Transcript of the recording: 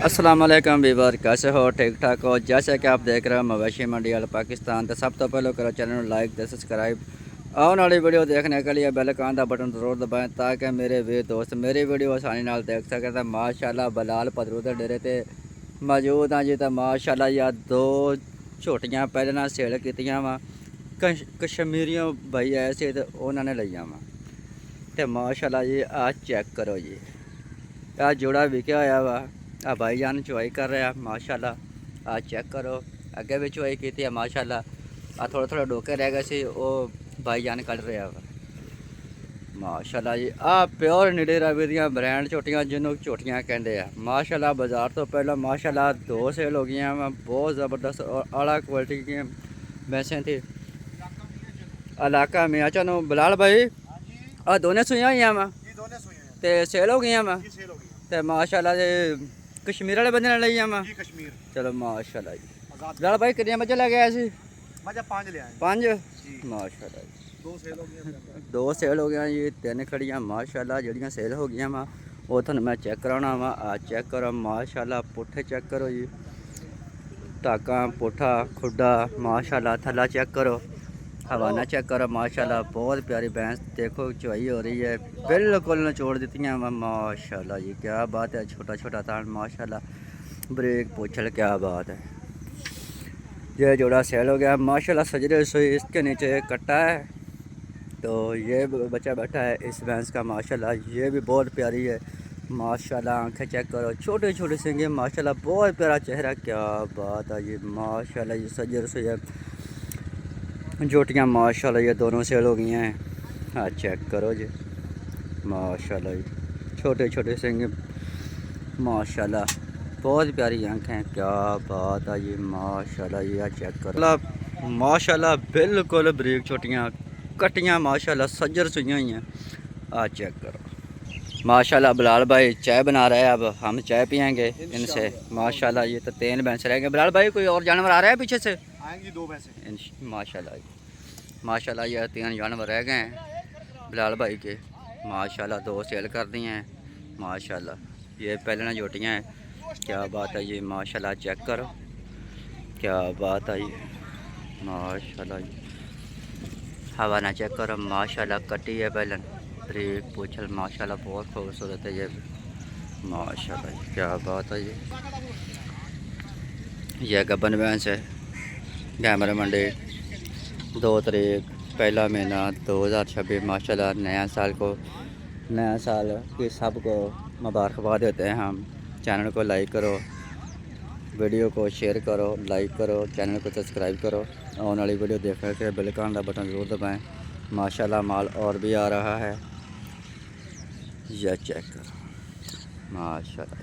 अस्सलाम वालेकुम वीवर, कैसे हो? ठीक ठाक हो? जैसे कि आप देख रहे हो मवेशी मंडी वाला पाकिस्तान, तो सब तो पहले करो चैनल लाइक तो सब्सक्राइब। आने वाली वीडियो देखने के लिए बेल आइकन का बटन जरूर दबाएं ताकि मेरे वीर दोस्त मेरी वीडियो आसानी नाल देख सकें। तो माशाल्लाह बलाल पदरू के डेरे ते मौजूद हाँ जी। तो माशाल्लाह यार दो झोटियाँ पहले ना सेल कीतियां वा, कश्मीरियों भाई आए थे तो उन्होंने लिया वा। तो माशाल्लाह जी आज चेक करो जी, आ जोड़ा विकया होया वा। आ भाईजान चुवाई कर रहे हैं माशाल्लाह। आ चेक करो, अगे भी चुवाई की थी माशाल्लाह। आ थोड़े थोड़े डोके रह गए सी, वो भाईजान कट रहे हैं माशाल्लाह जी। आ प्योर नीले रवि दियां ब्रांड झोटियां जिन्हों झोटियां कहते हैं माशाल्लाह। बाजार तो पहले माशाल्लाह दो सेल हो गई, बहुत ज़बरदस्त और आला क्वालिटी की भैंसें थी इलाका में। अच्छा नो बिलाल भाई, आ दोनों सुइयां हुई वा तो सेल हो गई वा तो माशाल्लाह जी। कश्मीर वाले बंदे ने ली वा। चलो माशाल्लाह जी। बिलाल भाई कितनी मझे लगे ऐसी? पाँच माशाल्लाह जी। दो सेल हो गया जी, तीन खड़ियाँ माशाल्लाह जड़ियाँ सेल हो गई वा। वो थोड़ा मैं चेक कराना वा। आ चेक करो माशाल्लाह, पुट्ठे चेक करो जी, टाका पुट्ठा खुडा माशाल्लाह। थला चेक करो, हवाना चेक करो माशाल्लाह। बहुत प्यारी भैंस देखो चुवाई हो रही है, बिल्कुल निचोड़ दी माशाल्लाह जी। क्या बात है, छोटा छोटा थान माशाल्लाह, ब्रेक पोछल, क्या बात है। ये जोड़ा सेल हो गया माशाल्लाह। सजरे से इसके नीचे एक कट्टा है, तो ये बच्चा बैठा है इस भैंस का माशाल्लाह। ये भी बहुत प्यारी है माशाल्लाह। आंखें चेक करो, छोटे छोटे सिंगे माशाल्लाह, बहुत प्यारा चेहरा, क्या बात है ये माशाल्लाह। ये सजर से जोटियाँ माशाल्लाह, ये दोनों सेल हो गई हैं। हाँ चेक करो जी माशाल्लाह जी, छोटे छोटे सिंगे माशाल्लाह, बहुत प्यारी आँखें, क्या बात है ये माशाल्लाह। ये चेक करो माशाल्लाह, बिल्कुल बरीक छोटियाँ कटियाँ माशाल्लाह, सज्जर सुइयाँ हुई हैं। आ चेक करो माशाल्लाह। बिलाल भाई चाय बना रहे हैं, अब हम चाय पियेंगे इनसे माशाल्लाह। ये तो तीन भैंस रहेंगे। बिलाल भाई कोई और जानवर आ रहा है पीछे से? आएंगी दो भैंसें माशाल्लाह माशाल्लाह। ये तीन जानवर रह गए हैं बिलाल भाई के माशाल्लाह। दो सेल कर दी हैं माशाल्लाह। ये पहले ना जोटियाँ हैं, क्या बात है ये माशाल्लाह। चेक करो, क्या बात है ये माशाल्लाह। हवाना चेक करो माशाल्लाह, कटी है बैलन, ब्रेक पूछल माशाल्लाह, बहुत खूबसूरत है ये माशाल्लाह, क्या बात है ये गबन भैंस है। गैमर मंडी 2 तारीख पहला महीना 2026 माशाल्लाह। नया साल की सबको मुबारकबाद देते हैं हम। चैनल को लाइक करो, वीडियो को शेयर करो, लाइक करो, चैनल को सब्सक्राइब करो। आने वाली वीडियो देखने के बेल आइकन का बटन ज़रूर दबाएं माशाल्लाह। माल और भी आ रहा है, यह चेक करो माशाल्लाह।